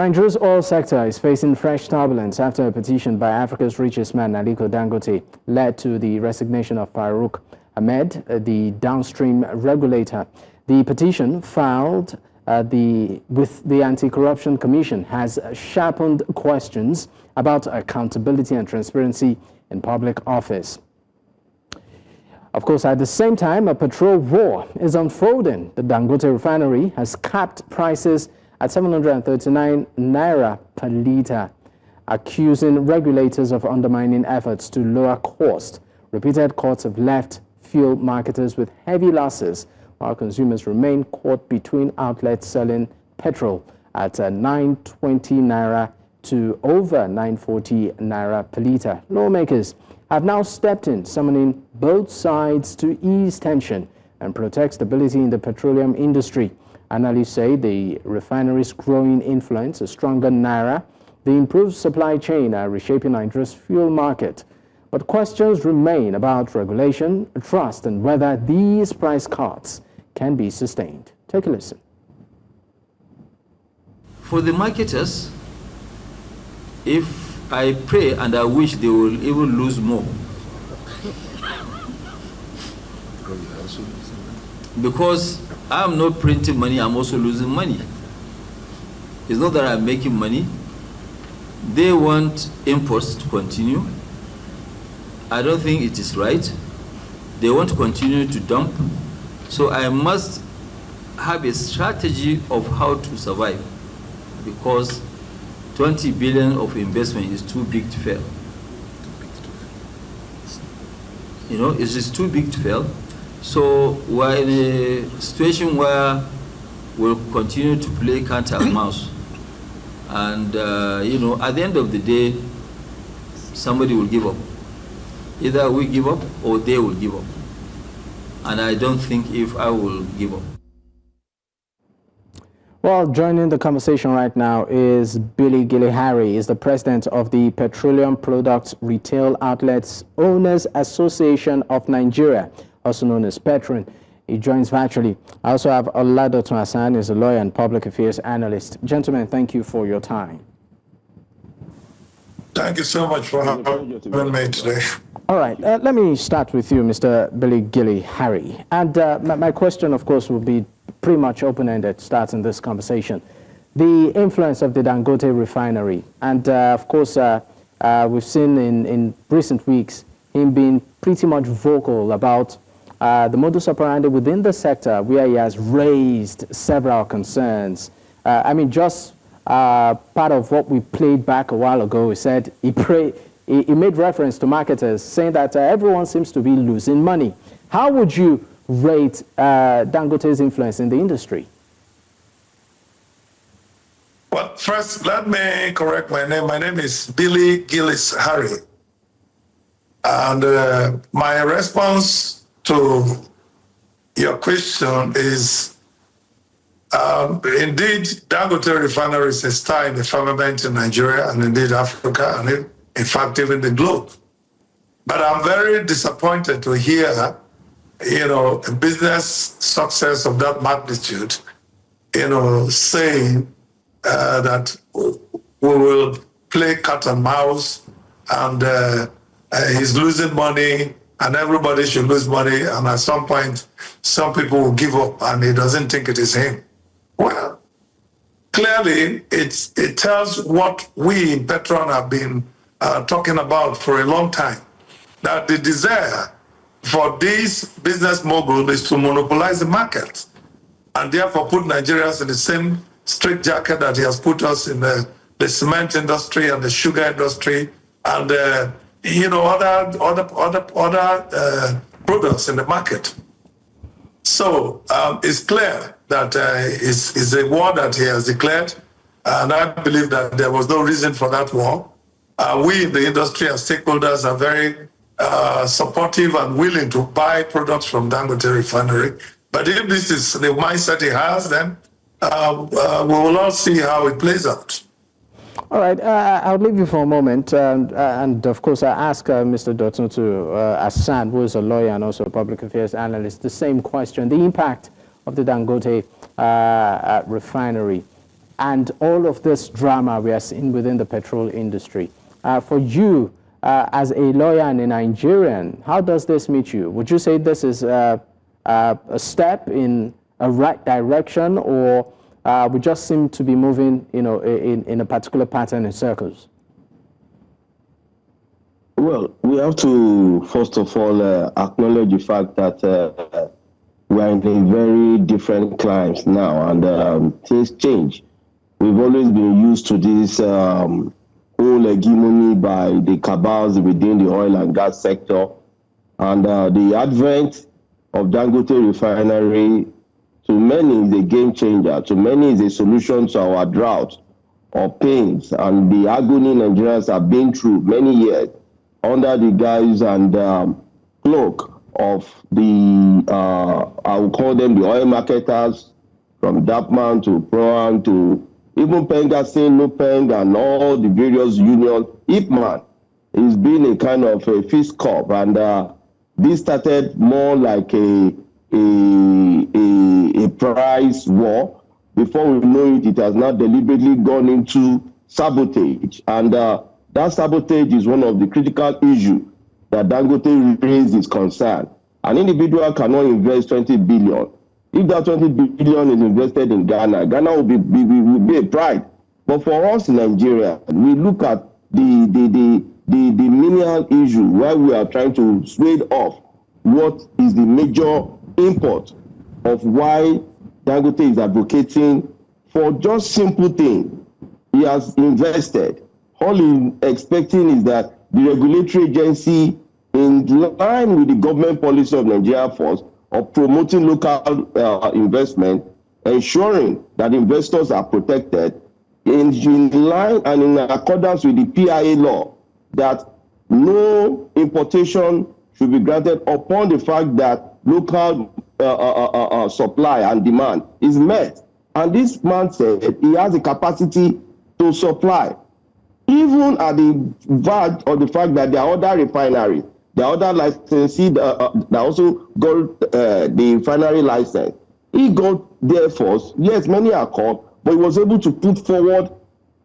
Nigeria's oil sector is facing fresh turbulence after a petition by Africa's richest man, Aliko Dangote, led to the resignation of Farouk Ahmed, the downstream regulator. The petition filed with the Anti-Corruption Commission has sharpened questions about accountability and transparency in public office. Of course, at the same time, a petrol war is unfolding. The Dangote Refinery has capped prices at 739 naira per litre, accusing regulators of undermining efforts to lower cost. Repeated cuts have left fuel marketers with heavy losses, while consumers remain caught between outlets selling petrol at 920 naira to over 940 naira per litre. Lawmakers have now stepped in, summoning both sides to ease tension and protect stability in the petroleum industry. Analysts say the refinery's growing influence, a stronger naira, the improved supply chain are reshaping Nigeria's fuel market. But questions remain about regulation, trust, and whether these price cuts can be sustained. Take a listen. For the marketers, if I pray and I wish they will even lose more. Because I'm not printing money, I'm also losing money. It's not that I'm making money. They want imports to continue. I don't think it is right. They want to continue to dump. So I must have a strategy of how to survive, because 20 billion of investment is too big to fail. You know, it's just too big to fail. So we're in a situation where we'll continue to play cat and mouse. And, you know, at the end of the day, somebody will give up. Either we give up or they will give up. And I don't think if I will give up. Well, joining the conversation right now is Gillis-Harry, is the president of the Petroleum Products Retail Outlets Owners Association of Nigeria, also known as PETROAN. He joins virtually. I also have Oladotun Hassan, is a lawyer and public affairs analyst. Gentlemen, thank you for your time. Thank you so much for having me today. All right, let me start with you, Mr. Gillis-Harry. And my question, of course, will be pretty much open-ended, starting this conversation. The influence of the Dangote Refinery. And, of course, we've seen in recent weeks him being pretty much vocal about the modus operandi within the sector, where he has raised several concerns. I mean, just part of what we played back a while ago, he said he made reference to marketers, saying that everyone seems to be losing money. How would you rate Dangote's influence in the industry? Well, first, let me correct my name. My name is Billy Gillis-Harry. And my response to your question is, indeed, Dangote Refinery is a star in the firmament in Nigeria and indeed Africa and in fact even the globe. But I'm very disappointed to hear, you know, a business success of that magnitude, you know, saying that we will play cat and mouse and he's losing money and everybody should lose money, and at some point some people will give up and he doesn't think it is him. Well, clearly it tells what we in PETROAN have been talking about for a long time, that the desire for this business mogul is to monopolize the market and therefore put Nigerians in the same straitjacket that he has put us in the cement industry and the sugar industry and you know, other products in the market. So it's clear that it's a war that he has declared, and I believe that there was no reason for that war. We in the industry as stakeholders are very supportive and willing to buy products from Dangote Refinery. But if this is the mindset he has, then we will all see how it plays out. All right, I'll leave you for a moment. And of course, I ask Mr. Oladotun Hassan, who is a lawyer and also a public affairs analyst, the same question. The impact of the Dangote refinery. and all of this drama we are seeing within the petrol industry. For you, as a lawyer and a Nigerian, how does this meet you? Would you say this is a step in a right direction, or we just seem to be moving, in a particular pattern in circles? Well, we have to, first of all, acknowledge the fact that we are in a very different climes now, and things change. We've always been used to this whole hegemony by the cabals within the oil and gas sector, and the advent of Dangote Refinery, to many is a game changer, to many is a solution to our drought or pains and the agony Nigerians have been through many years under the guise and cloak of the, I will call them the oil marketers, from Dapman to PETROAN to even Pengasin, Nupeng, and all the various unions. Ipman is being a kind of a fist cop, and this started more like a price war. Before we know it, it has now deliberately gone into sabotage, and that sabotage is one of the critical issues that Dangote raised is concerned. An individual cannot invest 20 billion. If that 20 billion is invested in Ghana, Ghana will be a pride. But for us in Nigeria, we look at the menial issue where we are trying to sway off what is the major import of why Dangote is advocating for just simple things. He has invested. All he's expecting is that the regulatory agency, in line with the government policy of Nigeria Force of promoting local investment, ensuring that investors are protected, in line and in accordance with the PIA law, that no importation should be granted upon the fact that local supply and demand is met. And this man said he has the capacity to supply, even at the verge of the fact that there are other refineries, there are other licensees that also got the refinery license. He got there first. Yes, many are called, but he was able to put forward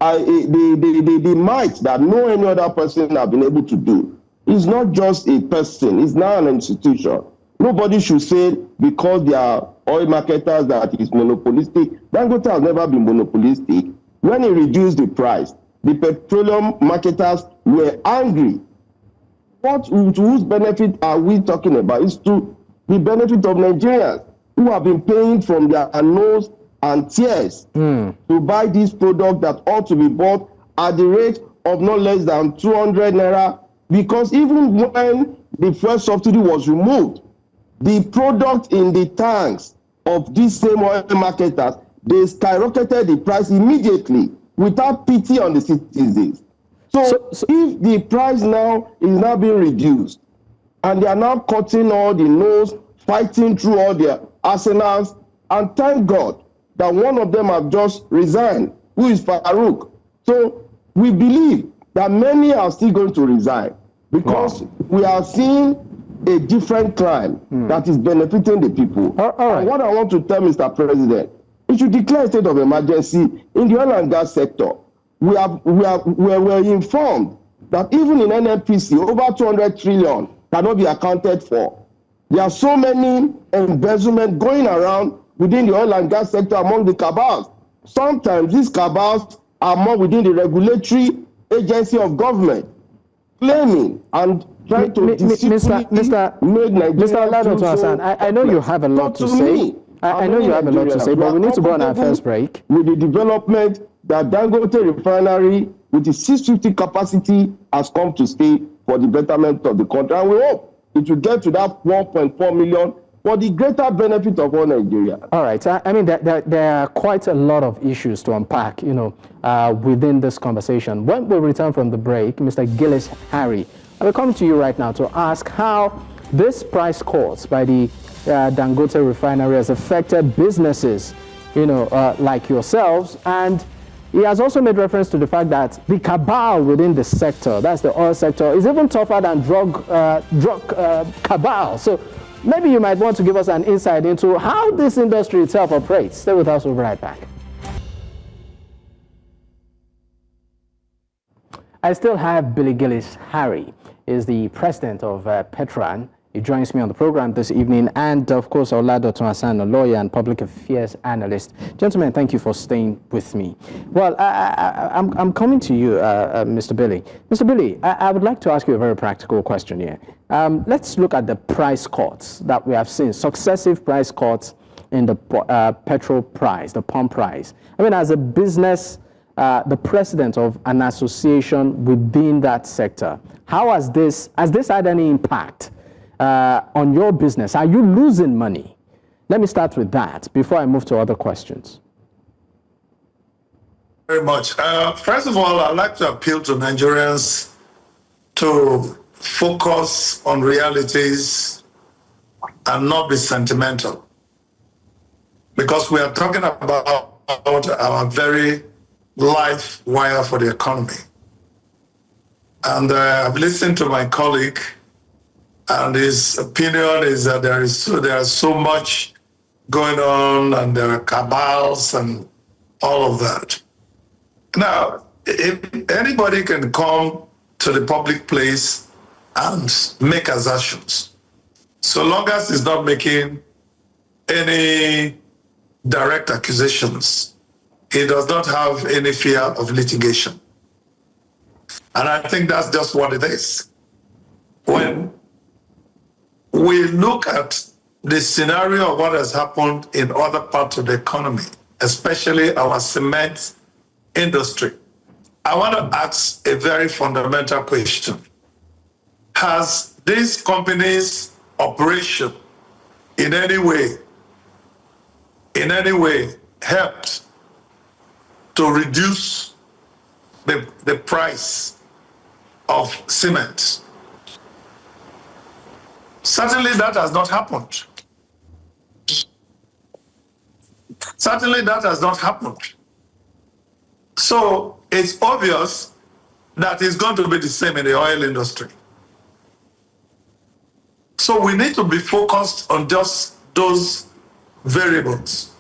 the might that no any other person have been able to do. It's not just a person, it's now an institution. Nobody should say because they are oil marketers that is monopolistic. Dangote has never been monopolistic. When he reduced the price, the petroleum marketers were angry. To whose benefit are we talking about? It's to the benefit of Nigerians who have been paying from their nose and tears to buy this product that ought to be bought at the rate of not less than 200 naira. Because even when the first subsidy was removed, the product in the tanks of these same oil marketers, they skyrocketed the price immediately without pity on the citizens. So if the price now is now being reduced, and they are now cutting all the nose, fighting through all their arsenals, and thank God that one of them have just resigned, who is Farouk. So we believe that many are still going to resign because we are seeing a different climb that is benefiting the people. All right. And what I want to tell Mr. President, he should declare a state of emergency in the oil and gas sector. We were informed that even in NNPC, over 200 trillion cannot be accounted for. There are so many embezzlement going around within the oil and gas sector among the cabals. Sometimes these cabals are more within the regulatory agency of government, claiming and trying to Mr. Oladotun Hassan, I know you have a lot to say. I know you have a lot to say, but we need to go on our first break. With the development that Dangote Refinery, with its 650 capacity, has come to stay for the betterment of the country. And we hope it will get to that 1.4 million for the greater benefit of all Nigeria. All right. I mean, there are quite a lot of issues to unpack, within this conversation. When we return from the break, Mr. Gillis-Harry, I will come to you right now to ask how this price cuts by the Dangote Refinery has affected businesses, like yourselves. And he has also made reference to the fact that the cabal within the sector, that's the oil sector, is even tougher than drug cabal. So maybe you might want to give us an insight into how this industry itself operates. Stay with us, we'll be right back. I still have Billy Gillis-Harry, is the president of PETROAN. He joins me on the program this evening, and of course, Oladotun Hassan, a lawyer and public affairs analyst. Gentlemen, thank you for staying with me. Well, I'm coming to you, Mr. Billy. Mr. Billy, I would like to ask you a very practical question here. Let's look at the price cuts that we have seen, successive price cuts in the petrol price, the pump price. I mean, as a business, the president of an association within that sector, how has this had any impact on your business? Are you losing money? Let me start with that before I move to other questions. Very much. First of all, I'd like to appeal to Nigerians to focus on realities and not be sentimental, because we are talking about our very life wire for the economy. And I've listened to my colleague, and his opinion is that there is so much going on, and there are cabals and all of that. Now, if anybody can come to the public place and make assertions, so long as he's not making any direct accusations, he does not have any fear of litigation. And I think that's just what it is. When we look at the scenario of what has happened in other parts of the economy, especially our cement industry, I want to ask a very fundamental question. Has this company's operation in any way helped to reduce the price of cement? Certainly that has not happened. Certainly that has not happened. So it's obvious that it's going to be the same in the oil industry. So we need to be focused on just those variables.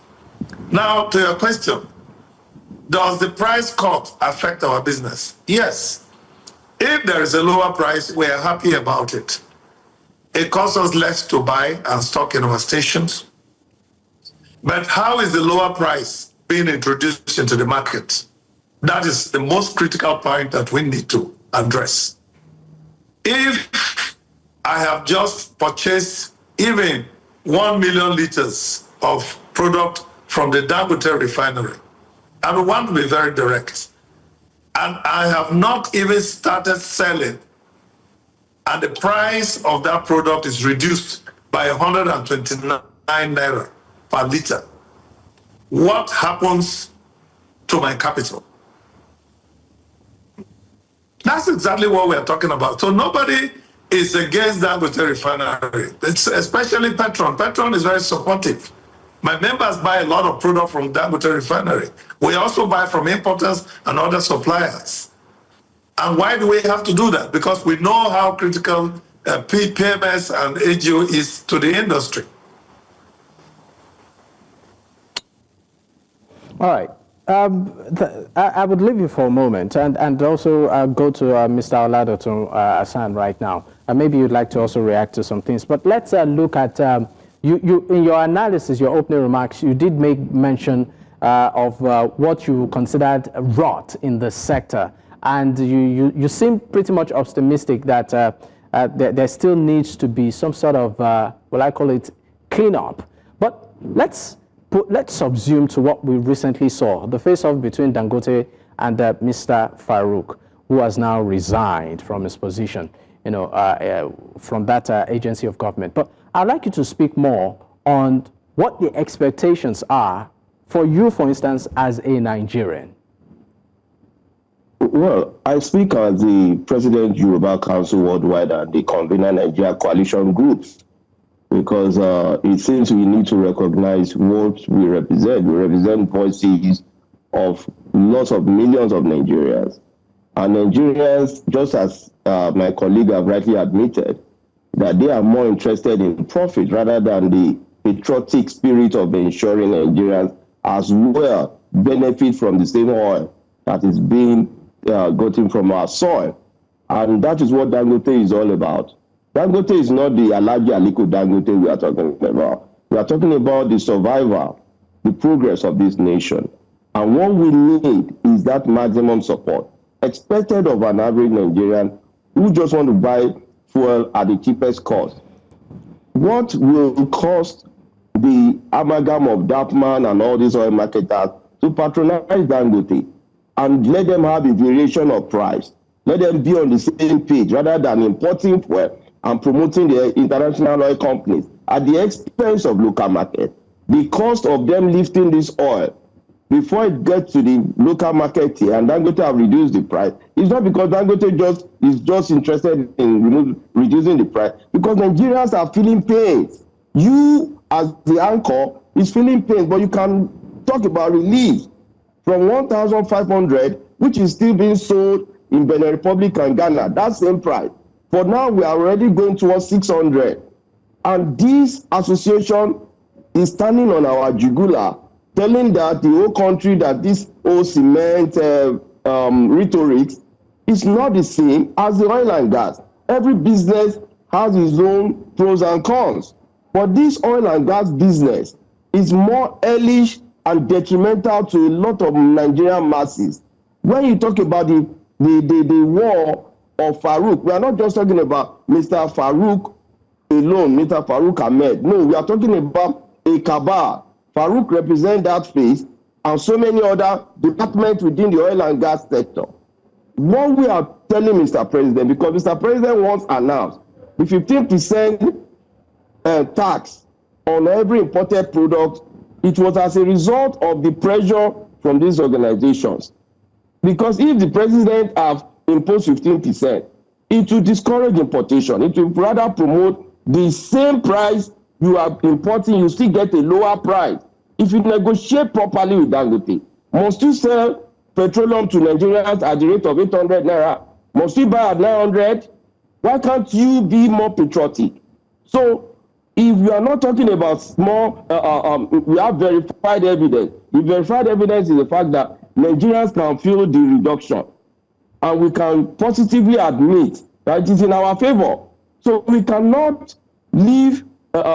Now, to your question, does the price cut affect our business? Yes. If there is a lower price, we are happy about it. It costs us less to buy and stock in our stations. But how is the lower price being introduced into the market? That is the most critical point that we need to address. If I have just purchased even 1 million liters of product from the Dangote Refinery, and we want to be very direct, and I have not even started selling, and the price of that product is reduced by 129 naira per liter, what happens to my capital? That's exactly what we're talking about. So nobody is against Dangote Refinery. It's especially PETROAN. PETROAN is very supportive. My members buy a lot of product from Dangote Refinery. We also buy from importers and other suppliers. And why do we have to do that? Because we know how critical PMS and AGO is to the industry. All right. I would leave you for a moment and also go to Mr. Oladotun Hassan right now. Maybe you'd like to also react to some things. But let's look at, you in your analysis, your opening remarks, you did make mention of what you considered rot in the sector. And you seem pretty much optimistic that there still needs to be some sort of, well, I call it cleanup. But let's subsume to what we recently saw, the face-off between Dangote and Mr. Farouk, who has now resigned from his position, from that agency of government. But I'd like you to speak more on what the expectations are for you, for instance, as a Nigerian. Well, I speak as the President Yoruba Council Worldwide and the convener Nigeria Coalition Groups, because it seems we need to recognize what we represent. We represent voices of lots of millions of Nigerians. And Nigerians, just as my colleague have rightly admitted, that they are more interested in profit rather than the patriotic spirit of ensuring Nigerians as well benefit from the same oil that is being gotten from our soil. And that is what Dangote is all about. Dangote is not the Aliko Dangote we are talking about. We are talking about the survival, the progress of this nation. And what we need is that maximum support expected of an average Nigerian who just want to buy fuel at the cheapest cost. What will cost the amalgam of Dapman and all these oil marketers to patronize Dangote and let them have a variation of price? Let them be on the same page rather than importing fuel and promoting the international oil companies at the expense of local market. The cost of them lifting this oil before it gets to the local market here, and Dangote have reduced the price. It's not because Dangote is just interested in reducing the price, because Nigerians are feeling pain. You, as the anchor, is feeling pain, but you can talk about relief from 1,500, which is still being sold in Benin Republic and Ghana, that same price. For now, we are already going towards 600. And this association is standing on our jugular, telling that the whole country that this whole cement rhetoric is not the same as the oil and gas. Every business has its own pros and cons. But this oil and gas business is more hellish and detrimental to a lot of Nigerian masses. When you talk about the war of Farouk, we are not just talking about Mr. Farouk alone, Mr. Farouk Ahmed. No, we are talking about a cabal. Farouk represents that face and so many other departments within the oil and gas sector. What we are telling Mr. President, because Mr. President once announced the 15% tax on every imported product, it was as a result of the pressure from these organizations. Because if the president have imposed 15%, it will discourage importation. It will rather promote the same price you are importing, you still get a lower price. If you negotiate properly with Dangote, must you sell petroleum to Nigerians at the rate of 800 naira? Must you buy at 900? Why can't you be more patriotic? So if we are not talking about small, we have verified evidence. The verified evidence is the fact that Nigerians can feel the reduction, and we can positively admit that it is in our favor. So we cannot leave heaven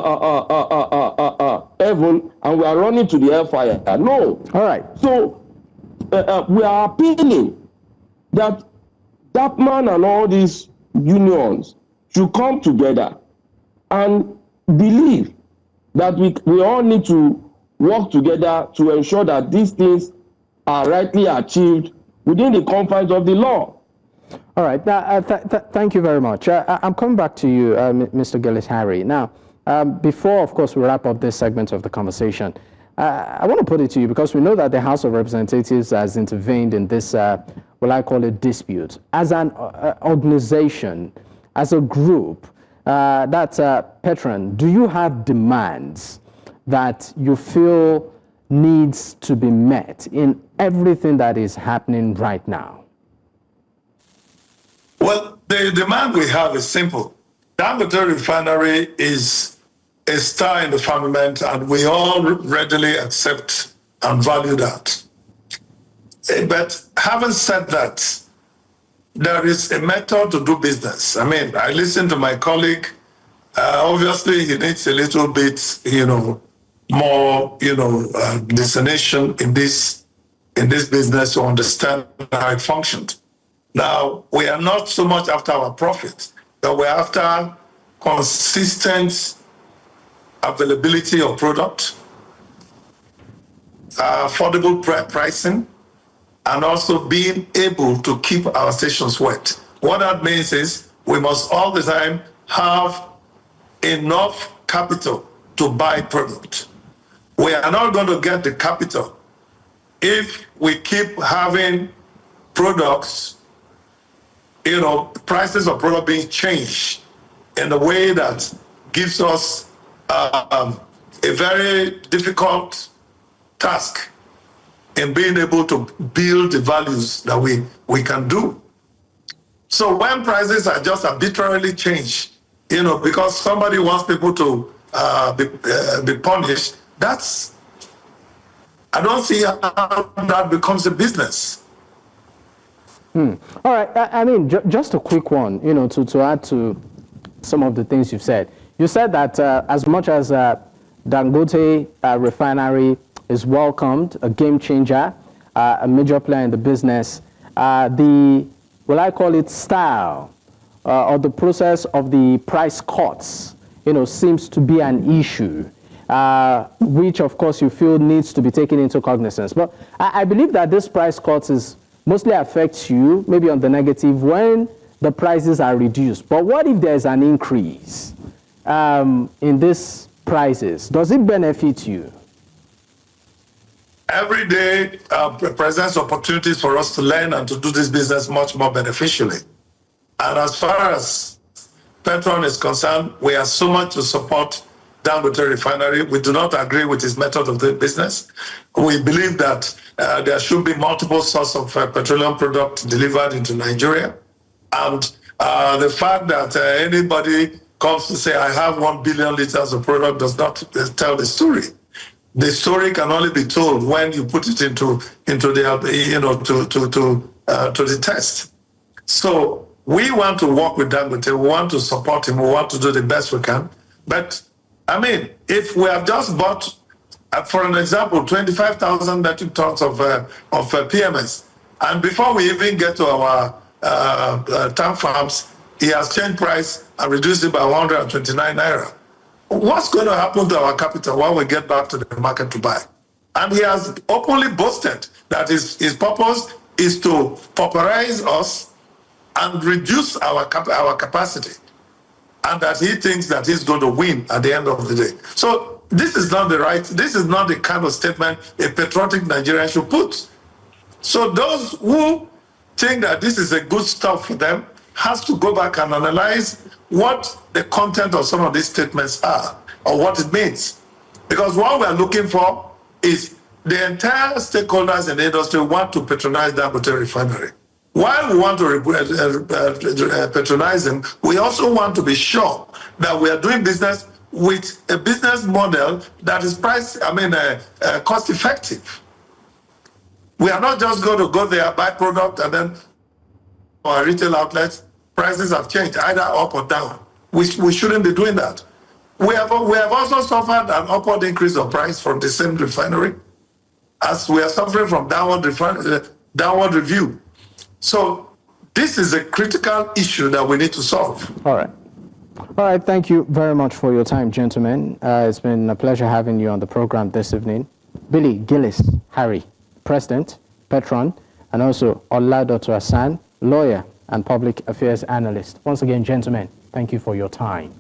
and we are running to the hellfire. No. All right. So we are appealing that Dapman and all these unions should come together and believe that we all need to work together to ensure that these things are rightly achieved within the confines of the law. All right. Now, thank you very much. I'm coming back to you, Mr. Gillis-Harry. Now, before, of course, we wrap up this segment of the conversation, I want to put it to you because we know that the House of Representatives has intervened in this, what I call a dispute. As an organization, as a group, that's PETROAN, do you have demands that you feel needs to be met in everything that is happening right now? Well, the demand we have is simple. Dangote Refinery is a star in the firmament, and we all readily accept and value that. But having said that, there is a method to do business. I mean, I listened to my colleague. Obviously, he needs a little bit, more, discernation in this business to understand how it functions. Now, we are not so much after our profit, but we're after consistent availability of product, affordable pricing, and also being able to keep our stations wet. What that means is we must all the time have enough capital to buy product. We are not going to get the capital if we keep having products, prices of product being changed in a way that gives us a very difficult task in being able to build the values that we can do. So when prices are just arbitrarily changed, because somebody wants people to be punished, I don't see how that becomes a business. All right. I mean, just a quick one, to add to some of the things you've said. You said that as much as Dangote Refinery is welcomed, a game changer, a major player in the business, will I call it style or the process of the price cuts, seems to be an issue, which of course you feel needs to be taken into cognizance. But I believe that this price cuts mostly affects you, maybe on the negative, when the prices are reduced. But what if there's an increase in these prices? Does it benefit you? Every day presents opportunities for us to learn and to do this business much more beneficially. And as far as PETROAN is concerned, we are so much to support Dangote Refinery. We do not agree with his method of doing business. We believe that there should be multiple sources of petroleum product delivered into Nigeria. And the fact that anybody comes to say, I have 1 billion liters of product does not tell the story. The story can only be told when you put it into the test. So we want to work with Dangote. We want to support him. We want to do the best we can. But I mean, if we have just bought, for an example, 25,000 metric tons of PMS, and before we even get to our tank farms, he has changed price and reduced it by 129 naira. What's going to happen to our capital when we get back to the market to buy? And he has openly boasted that his purpose is to pauperize us and reduce our capacity, and that he thinks that he's going to win at the end of the day. So this is not the kind of statement a patriotic Nigerian should put. So those who think that this is a good stuff for them has to go back and analyze what the content of some of these statements are or what it means. Because what we're looking for is the entire stakeholders in the industry want to patronize Dangote Refinery. While we want to patronize them, we also want to be sure that we are doing business with a business model that is cost effective. We are not just going to go there, buy product, and then our retail outlets, prices have changed, either up or down. We shouldn't be doing that. We have also suffered an upward increase of price from the same refinery, as we are suffering from downward review. So this is a critical issue that we need to solve. All right. Thank you very much for your time, gentlemen. It's been a pleasure having you on the program this evening. Billy Gillis-Harry, President, PETROAN, and also Oladotun Hassan, lawyer and public affairs analyst. Once again, gentlemen, thank you for your time.